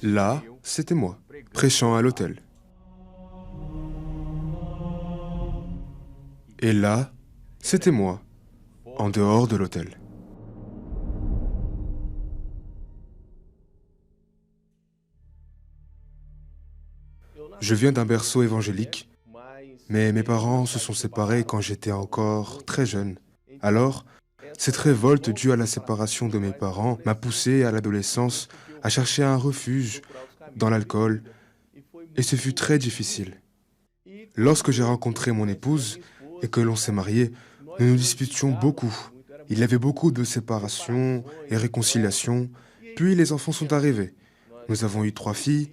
Là, c'était moi, prêchant à l'autel. Et là, c'était moi, en dehors de l'autel. Je viens d'un berceau évangélique, mais mes parents se sont séparés quand j'étais encore très jeune. Alors, cette révolte due à la séparation de mes parents m'a poussé à l'adolescence à chercher un refuge dans l'alcool, et ce fut très difficile. Lorsque j'ai rencontré mon épouse et que l'on s'est mariés, nous nous disputions beaucoup. Il y avait beaucoup de séparations et réconciliations, puis les enfants sont arrivés. Nous avons eu 3 filles,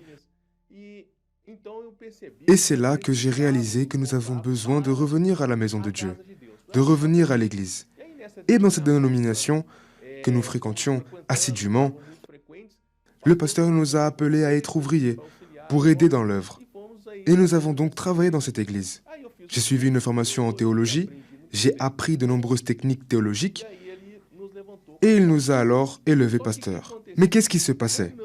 et c'est là que j'ai réalisé que nous avons besoin de revenir à la maison de Dieu, de revenir à l'église. Et dans cette dénomination que nous fréquentions assidûment, le pasteur nous a appelés à être ouvriers pour aider dans l'œuvre. Et nous avons donc travaillé dans cette église. J'ai suivi une formation en théologie, j'ai appris de nombreuses techniques théologiques, et il nous a alors élevés pasteurs. Mais qu'est-ce qui se passait?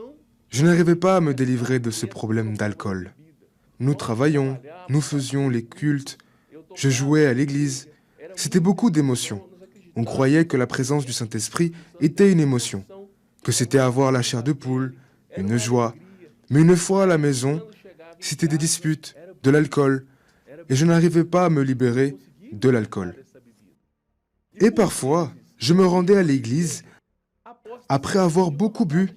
Je n'arrivais pas à me délivrer de ce problème d'alcool. Nous travaillions, nous faisions les cultes, je jouais à l'église. C'était beaucoup d'émotions. On croyait que la présence du Saint-Esprit était une émotion, que c'était avoir la chair de poule, une joie. Mais une fois à la maison, c'était des disputes, de l'alcool, et je n'arrivais pas à me libérer de l'alcool. Et parfois, je me rendais à l'église après avoir beaucoup bu.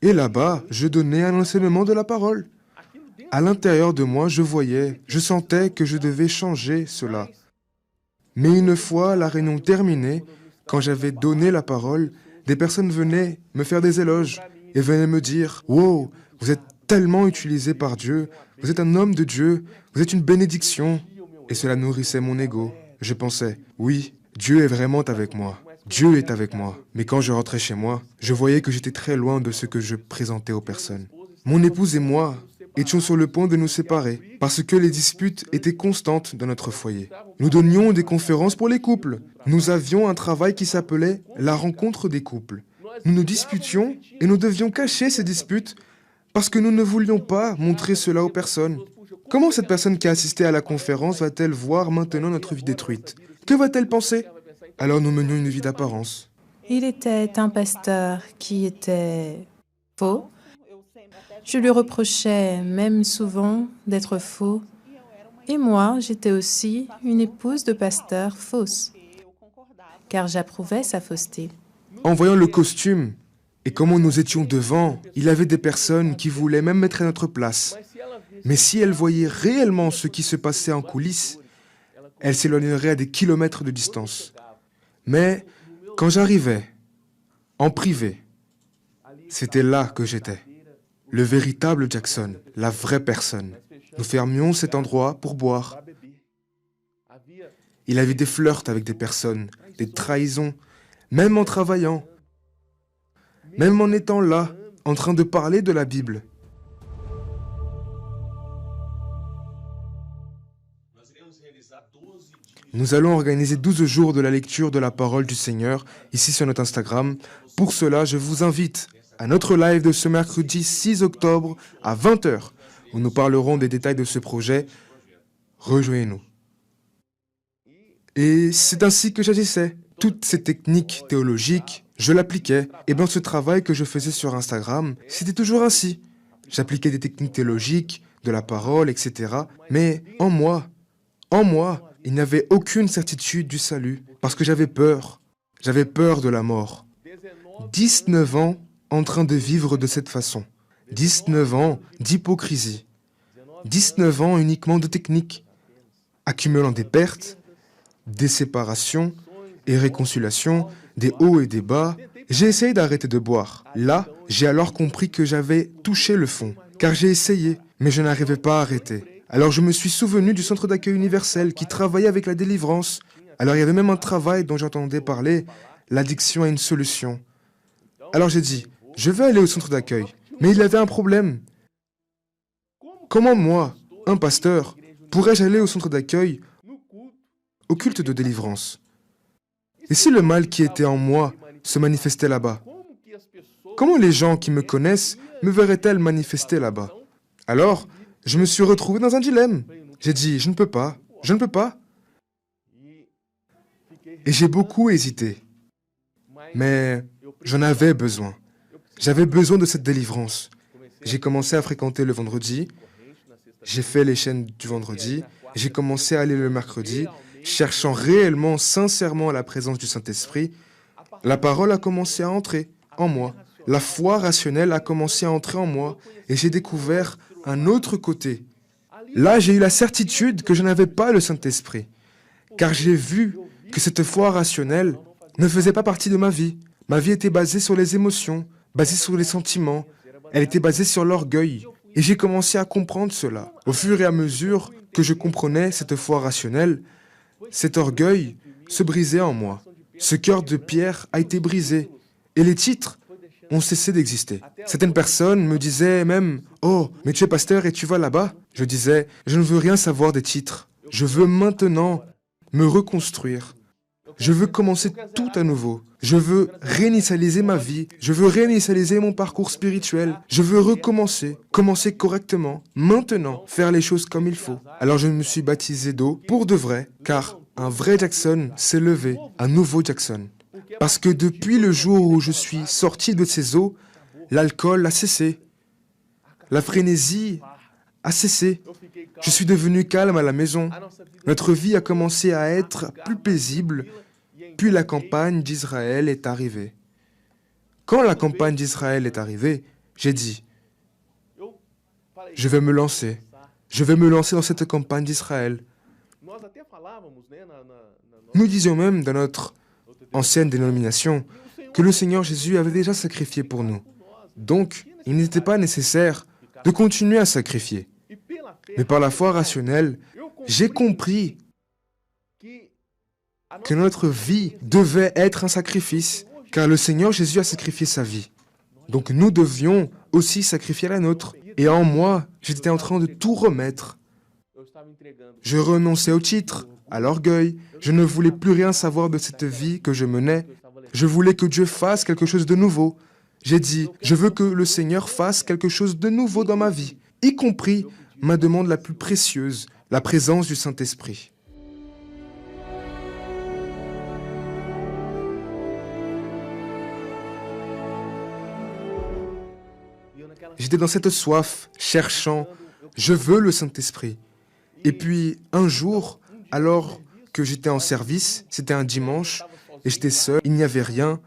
Et là-bas, je donnais un enseignement de la parole. À l'intérieur de moi, je voyais, je sentais que je devais changer cela. Mais une fois la réunion terminée, quand j'avais donné la parole, des personnes venaient me faire des éloges et venaient me dire « Wow, vous êtes tellement utilisé par Dieu, vous êtes un homme de Dieu, vous êtes une bénédiction. » Et cela nourrissait mon ego. Je pensais « Oui, Dieu est vraiment avec moi. Dieu est avec moi. » Mais quand je rentrais chez moi, je voyais que j'étais très loin de ce que je présentais aux personnes. Mon épouse et moi étions sur le point de nous séparer parce que les disputes étaient constantes dans notre foyer. Nous donnions des conférences pour les couples. Nous avions un travail qui s'appelait la rencontre des couples. Nous nous disputions et nous devions cacher ces disputes parce que nous ne voulions pas montrer cela aux personnes. Comment cette personne qui a assisté à la conférence va-t-elle voir maintenant notre vie détruite? Que va-t-elle penser? Alors nous menions une vie d'apparence. Il était un pasteur qui était faux. Je lui reprochais même souvent d'être faux. Et moi, j'étais aussi une épouse de pasteur fausse, car j'approuvais sa fausseté. En voyant le costume et comment nous étions devant, il y avait des personnes qui voulaient même mettre à notre place. Mais si elles voyaient réellement ce qui se passait en coulisses, elles s'éloigneraient à des kilomètres de distance. Mais quand j'arrivais, en privé, c'était là que j'étais. Le véritable Jackson, la vraie personne. Nous fermions cet endroit pour boire. Il avait des flirts avec des personnes, des trahisons, même en travaillant, même en étant là, en train de parler de la Bible. Nous allons organiser 12 jours de la lecture de la parole du Seigneur, ici sur notre Instagram. Pour cela, je vous invite à notre live de ce mercredi 6 octobre à 20 h, où nous parlerons des détails de ce projet. Rejoignez-nous. Et c'est ainsi que j'agissais. Toutes ces techniques théologiques, je l'appliquais. Et dans ce travail que je faisais sur Instagram, c'était toujours ainsi. J'appliquais des techniques théologiques, de la parole, etc. Mais en moi, il n'y avait aucune certitude du salut, parce que j'avais peur. J'avais peur de la mort. 19 ans en train de vivre de cette façon. 19 ans d'hypocrisie. 19 ans uniquement de technique, accumulant des pertes, des séparations et réconciliations, des hauts et des bas. J'ai essayé d'arrêter de boire. Là, j'ai alors compris que j'avais touché le fond, car j'ai essayé, mais je n'arrivais pas à arrêter. Alors je me suis souvenu du centre d'accueil universel qui travaillait avec la délivrance. Alors il y avait même un travail dont j'entendais parler, l'addiction à une solution. Alors j'ai dit, je vais aller au centre d'accueil. Mais il y avait un problème. Comment moi, un pasteur, pourrais-je aller au centre d'accueil, au culte de délivrance? Et si le mal qui était en moi se manifestait là-bas? Comment les gens qui me connaissent me verrait-elle manifester là-bas? Alors, je me suis retrouvé dans un dilemme. J'ai dit, je ne peux pas, je ne peux pas. Et j'ai beaucoup hésité. Mais j'en avais besoin. J'avais besoin de cette délivrance. J'ai commencé à fréquenter le vendredi. J'ai fait les chaînes du vendredi. J'ai commencé à aller le mercredi, cherchant réellement, sincèrement la présence du Saint-Esprit. La parole a commencé à entrer en moi. La foi rationnelle a commencé à entrer en moi. Et j'ai découvert un autre côté. Là, j'ai eu la certitude que je n'avais pas le Saint-Esprit. Car j'ai vu que cette foi rationnelle ne faisait pas partie de ma vie. Ma vie était basée sur les émotions, basée sur les sentiments. Elle était basée sur l'orgueil. Et j'ai commencé à comprendre cela. Au fur et à mesure que je comprenais cette foi rationnelle, cet orgueil se brisait en moi. Ce cœur de pierre a été brisé. Et les titres ont cessé d'exister. Certaines personnes me disaient même « Oh, mais tu es pasteur et tu vas là-bas ?» Je disais « Je ne veux rien savoir des titres. Je veux maintenant me reconstruire. Je veux commencer tout à nouveau. Je veux réinitialiser ma vie. Je veux réinitialiser mon parcours spirituel. Je veux recommencer, commencer correctement, maintenant, faire les choses comme il faut. » Alors je me suis baptisé d'eau pour de vrai, car un vrai Jackson s'est levé, un nouveau Jackson. Parce que depuis le jour où je suis sorti de ces eaux, l'alcool a cessé. La frénésie a cessé. Je suis devenu calme à la maison. Notre vie a commencé à être plus paisible. Puis la campagne d'Israël est arrivée. Quand la campagne d'Israël est arrivée, j'ai dit, je vais me lancer. Je vais me lancer dans cette campagne d'Israël. Nous disions même dans notre ancienne dénomination que le Seigneur Jésus avait déjà sacrifié pour nous. Donc, il n'était pas nécessaire de continuer à sacrifier. Mais par la foi rationnelle, j'ai compris que notre vie devait être un sacrifice, car le Seigneur Jésus a sacrifié sa vie. Donc nous devions aussi sacrifier la nôtre. Et en moi, j'étais en train de tout remettre. Je renonçais au titre, à l'orgueil. Je ne voulais plus rien savoir de cette vie que je menais. Je voulais que Dieu fasse quelque chose de nouveau. J'ai dit, je veux que le Seigneur fasse quelque chose de nouveau dans ma vie, y compris ma demande la plus précieuse, la présence du Saint-Esprit. J'étais dans cette soif, cherchant, je veux le Saint-Esprit. Et puis, un jour, alors que j'étais en service, c'était un dimanche, et j'étais seul, il n'y avait rien,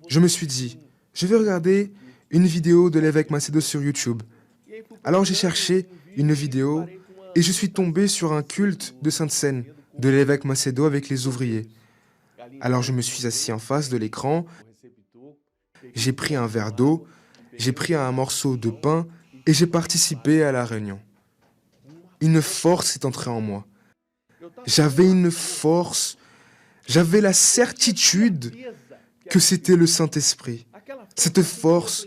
je me suis dit, je vais regarder une vidéo de l'évêque Macedo sur YouTube. Alors j'ai cherché une vidéo, et je suis tombé sur un culte de Sainte Seine, de l'évêque Macedo avec les ouvriers. Alors je me suis assis en face de l'écran, j'ai pris un verre d'eau, j'ai pris un morceau de pain et j'ai participé à la réunion. Une force est entrée en moi. J'avais une force, j'avais la certitude que c'était le Saint-Esprit. Cette force,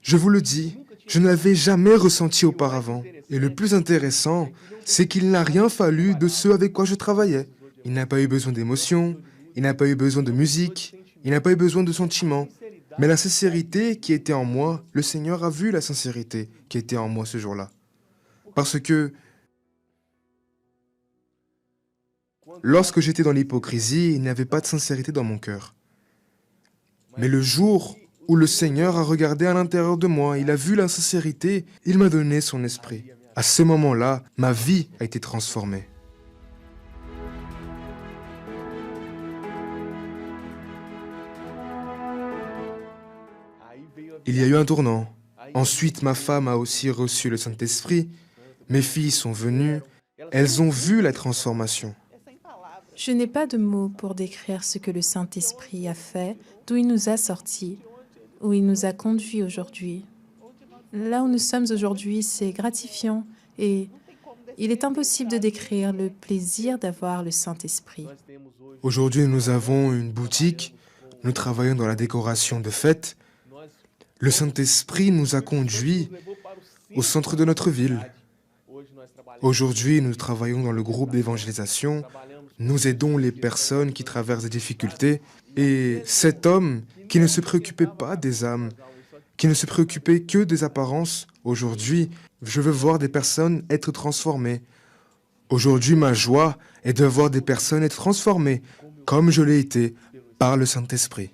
je vous le dis, je ne l'avais jamais ressentie auparavant. Et le plus intéressant, c'est qu'il n'a rien fallu de ce avec quoi je travaillais. Il n'a pas eu besoin d'émotions, il n'a pas eu besoin de musique, il n'a pas eu besoin de sentiments. Mais la sincérité qui était en moi, le Seigneur a vu la sincérité qui était en moi ce jour-là. Parce que lorsque j'étais dans l'hypocrisie, il n'y avait pas de sincérité dans mon cœur. Mais le jour où le Seigneur a regardé à l'intérieur de moi, il a vu la sincérité, il m'a donné son esprit. À ce moment-là, ma vie a été transformée. Il y a eu un tournant. Ensuite, ma femme a aussi reçu le Saint-Esprit. Mes filles sont venues. Elles ont vu la transformation. Je n'ai pas de mots pour décrire ce que le Saint-Esprit a fait, d'où il nous a sortis, où il nous a conduits aujourd'hui. Là où nous sommes aujourd'hui, c'est gratifiant et il est impossible de décrire le plaisir d'avoir le Saint-Esprit. Aujourd'hui, nous avons une boutique. Nous travaillons dans la décoration de fêtes. Le Saint-Esprit nous a conduits au centre de notre ville. Aujourd'hui, nous travaillons dans le groupe d'évangélisation. Nous aidons les personnes qui traversent des difficultés. Et cet homme qui ne se préoccupait pas des âmes, qui ne se préoccupait que des apparences. Aujourd'hui, je veux voir des personnes être transformées. Aujourd'hui, ma joie est de voir des personnes être transformées, comme je l'ai été par le Saint-Esprit.